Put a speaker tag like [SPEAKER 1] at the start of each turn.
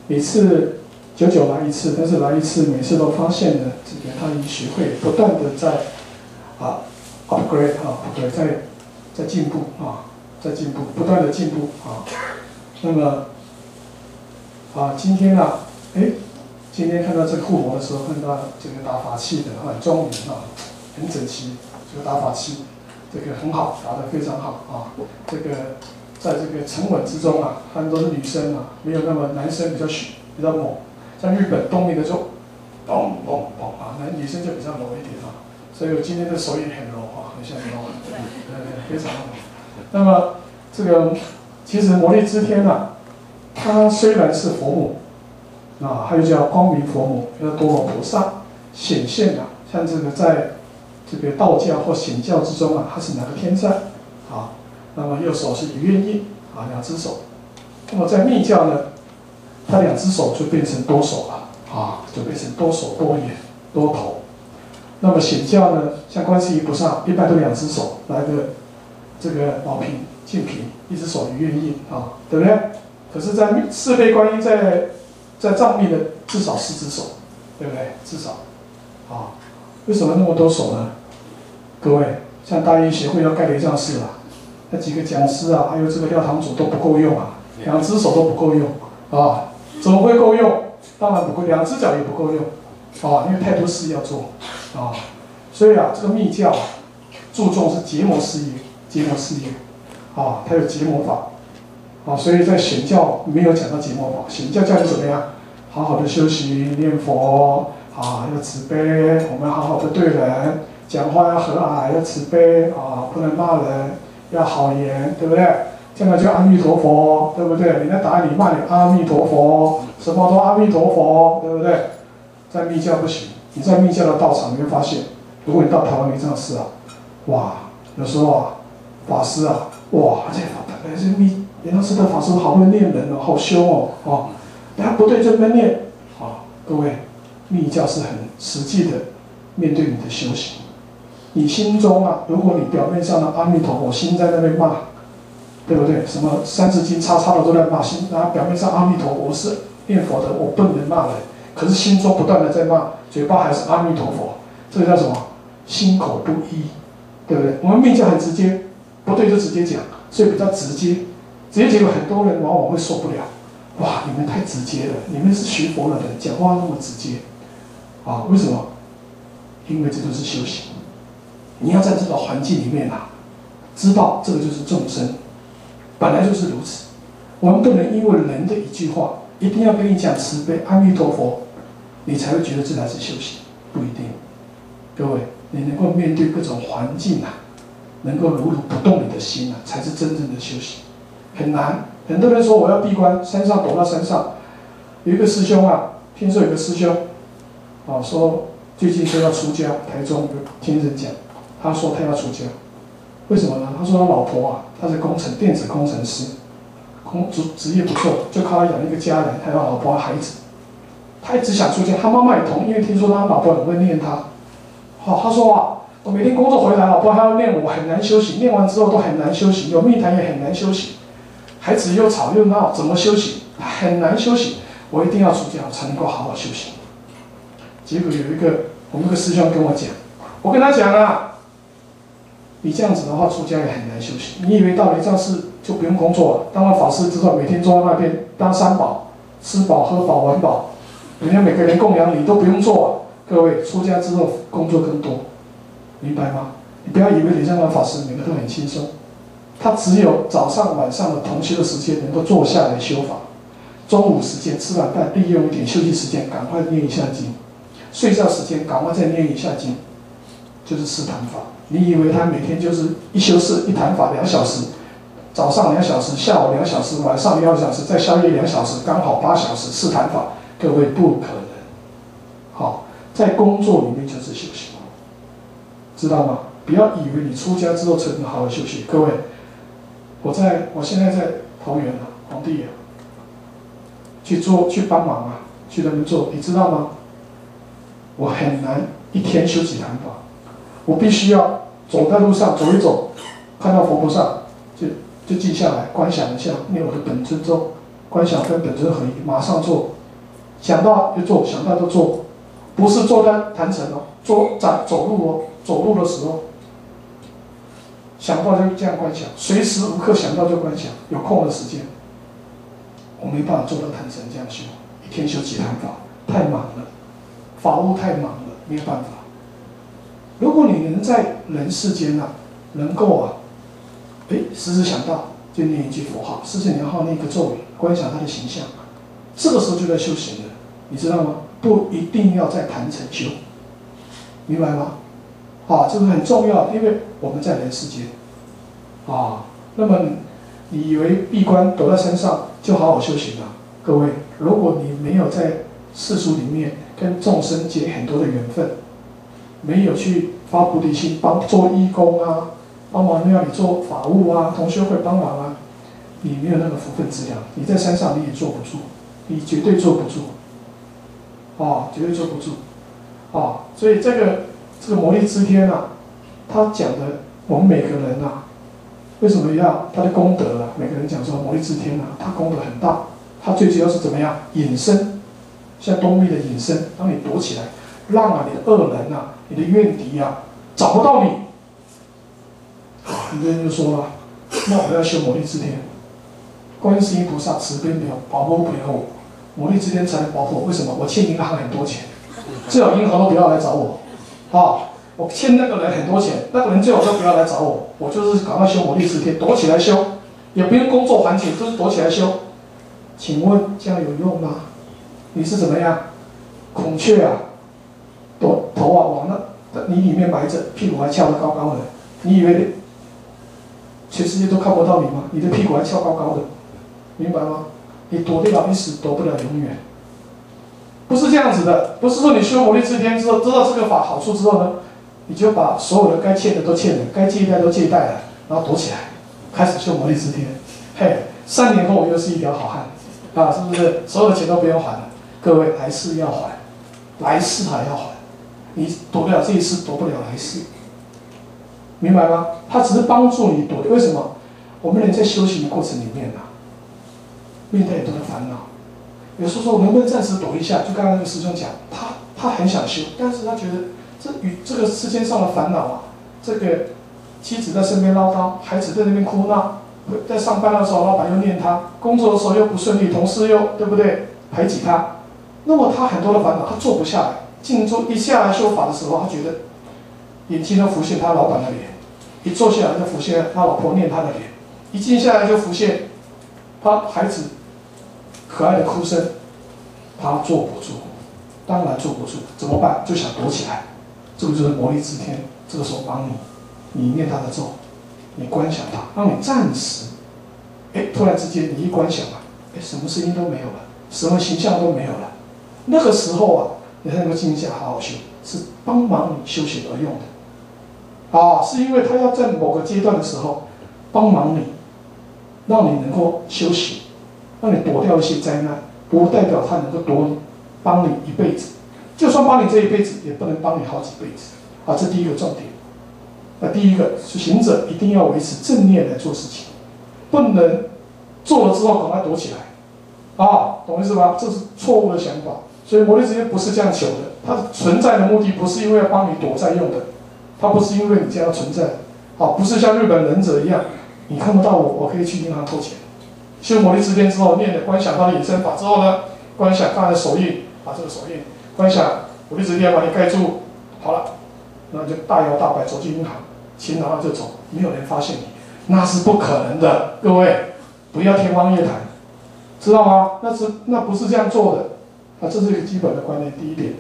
[SPEAKER 1] 每次久久来一次，但是来一次每次都发现呢，这个大医学会不断的在upgrade 对，在进步在进步，不断的进步那么今天今天看到这个护摩的时候，看到这个打法器的很庄严很整齐，这个打法器这个很好，打得非常好这个在这个沉稳之中他们都是女生没有那么男生比较猛，像日本东明的就嘣嘣嘣女生就比较柔一点所以我今天的手也很柔很像柔非常好。那么这个其实摩利支天它虽然是佛母还有叫光明佛母，叫多罗菩萨显现像这个在这个道教或显教之中它是哪个天上那么右手是鱼愿印2只手。那么在密教呢，它2只手就变成多手了就变成多手多眼多头。那么显教呢，像观世音菩萨一般都2只手，来个这个宝瓶净瓶，1只手鱼愿印对不对？可是，在四倍观音在藏密的至少4只手，对不对？至少为什么那么多手呢？各位，像大医协会要盖雷藏寺那几个讲师还有这个廖堂主都不够用2只手都不够用怎么会够用？当然不够，2只脚也不够用因为太多事要做所以这个密教注重是结魔事业它有结魔法所以在显教没有讲到结魔法，显教叫你怎么样？好好的修行念佛要慈悲，我们好好的对人讲话要和蔼，要慈悲不能骂人，要好言，对不对？这样叫阿弥陀佛，对不对？你在打你骂你阿弥陀佛，什么都阿弥陀佛，对不对？在密教不行，你在密教的道场，你会发现，如果你到台湾雷藏寺有时候法师这密雷藏寺的法师好会念人好凶不对就边念各位，密教是很实际的面对你的修行。你心中如果你表面上的阿弥陀佛，心在那边骂，对不对？什么三字经叉叉的都在骂，表面上阿弥陀佛，我是念佛的，我不能骂人，可是心中不断的在骂，嘴巴还是阿弥陀佛，这个叫什么？心口不一，对不对？我们密教很直接，不对就直接讲，所以比较直接，结果很多人往往会受不了。你们太直接了，你们是学佛的人，讲话那么直接为什么？因为这都是修行。你要在这个环境里面知道这个就是众生，本来就是如此。我们不能因为人的一句话，一定要跟你讲慈悲阿弥陀佛，你才会觉得这才是修行，不一定。各位，你能够面对各种环境能够如如不动你的心才是真正的修行。很难，很多人说我要闭关，山上躲到山上。有一个师兄听说有个师兄说最近说要出家，台中听人讲，他说他要出家，为什么呢？他说他老婆他是电子工程师，职业不错，就靠他养一个家人，还有老婆孩子。他一直想出家，他妈妈也同意，因为听说他老婆很会念他。他说我每天工作回来，老婆还要念我，很难修行，念完之后都很难修行，有密谈也很难修行。孩子又吵又闹，怎么修行？很难修行。我一定要出家，才能够好好修行。结果我们一个师兄跟我讲，我跟他讲你这样子的话，出家也很难修行。你以为到雷藏寺就不用工作了？当完法师之后，每天坐在那边当三宝，吃饱喝饱玩饱，人家每个人供养你都不用做各位，出家之后工作更多，明白吗？你不要以为雷藏王法师每个都很轻松。他只有早上晚上的同修的时间能够坐下来修法，中午时间吃完饭利用一点休息时间赶快念一下经，睡觉时间赶快再念一下经，就是四谈法。你以为他每天就是一修四一谈法2小时，早上2小时，下午2小时，晚上2小时，再宵夜2小时，刚好8小时四谈法？各位不可能。在工作里面就是修行，知道吗？不要以为你出家之后才能好好休息。各位，我现在在桃园皇帝去帮忙去那边做，你知道吗？我很难一天修几堂法，我必须要走在路上走一走，看到佛菩萨就记下来，观想一下，念我的本尊咒，观想跟本尊合一，马上做想到就做，想到就做，不是坐在坛城哦，走路哦，走路的时候想到就这样观想，随时无刻想到就观想，有空的时间，我没办法做到坛城这样修，一天修几堂法，太忙了，法务太忙了，没有办法。如果你能在人世间啊，能够啊，时时想到就念一句佛号，甚至你要念一个咒语，观想他的形象，这个时候就在修行了，你知道吗？不一定要在坛城修，明白吗？这个很重要，因为我们在人世间，那么你以为闭关躲在山上就好好修行了？各位，如果你没有在世俗里面跟众生结很多的缘分，没有去发菩提心，做义工啊，帮忙让你做法务啊，同学会帮忙啊，你没有那个福分资粮，你在山上你也坐不住，你绝对坐不住，绝对坐不住，所以这个摩利支天啊，他讲的我们每个人啊，为什么要他的功德啊？每个人讲说摩利支天啊，他功德很大，他最主要是怎么样隐身，像东密的隐身，当你躲起来，让你的恶人啊，你的怨敌啊找不到你。很多人就说了，那我要修摩利支天，观世音菩萨慈悲没有保护不了我，摩利支天才能保护我。为什么？我欠银行很多钱，最好银行都不要来找我。我欠那个人很多钱，那个人最好都不要来找我，我就是赶快修摩利支天，躲起来修，也不用工作环境，就是躲起来修。请问这样有用吗？你是怎么样？孔雀啊，头往那泥里面埋着，屁股还翘得高高的，你以为全世界都看不到你吗？你的屁股还翘高高的，明白吗？你躲得了一时，躲不了永远。不是这样子的，不是说你修摩利支天之后，知道这个法好处之后呢，你就把所有的该欠的都欠了，该借贷都借贷了，然后躲起来，开始修摩利支天。3年后我又是一条好汉，是不是？所有的钱都不用还了。各位，来世要还，来世还要还，你躲得了这一世，躲不了来世，明白吗？他只是帮助你躲。为什么？我们人在修行的过程里面面对很多的烦恼。有时候说我能不能暂时躲一下？就刚刚那个师兄讲，他很想修，但是他觉得这个世间上的烦恼这个妻子在身边唠叨，孩子在那边哭闹，在上班的时候老板又念他，工作的时候又不顺利，同事又对不对排挤他，那么他很多的烦恼他做不下来。静坐一下来修法的时候，他觉得眼睛都浮现他老板的脸，一坐下来就浮现他老婆念他的脸，一静下来就浮现他孩子可爱的哭声，他坐不住，当然坐不住，怎么办？就想躲起来。这个就是摩利支天，这个时候帮你念他的咒，你观想他，让你暂时，突然之间你一观想什么声音都没有了，什么形象都没有了，那个时候你才能够静下好好修，是帮忙你修行而用的，是因为他要在某个阶段的时候帮忙你，让你能够修行。让你躲掉一些灾难，不代表他能够帮你一辈子。就算帮你这一辈子，也不能帮你好几辈子。这第一个重点。第一个是行者一定要维持正念来做事情，不能做了之后赶快躲起来。懂意思吧？这是错误的想法。所以摩利支天不是这样求的，它存在的目的不是因为要帮你躲债用的，它不是因为你这样存在。不是像日本忍者一样，你看不到我，我可以去银行偷钱。修摩利支天之后，念的观想他的隐身法之后呢，观想他的手印，这个手印，观想摩利支天把你盖住，好了，那就大摇大摆走进银行，钱拿了就走，没有人发现你，那是不可能的。各位，不要天方夜谭，知道吗？那不是这样做的，这是一个基本的观念，第一点。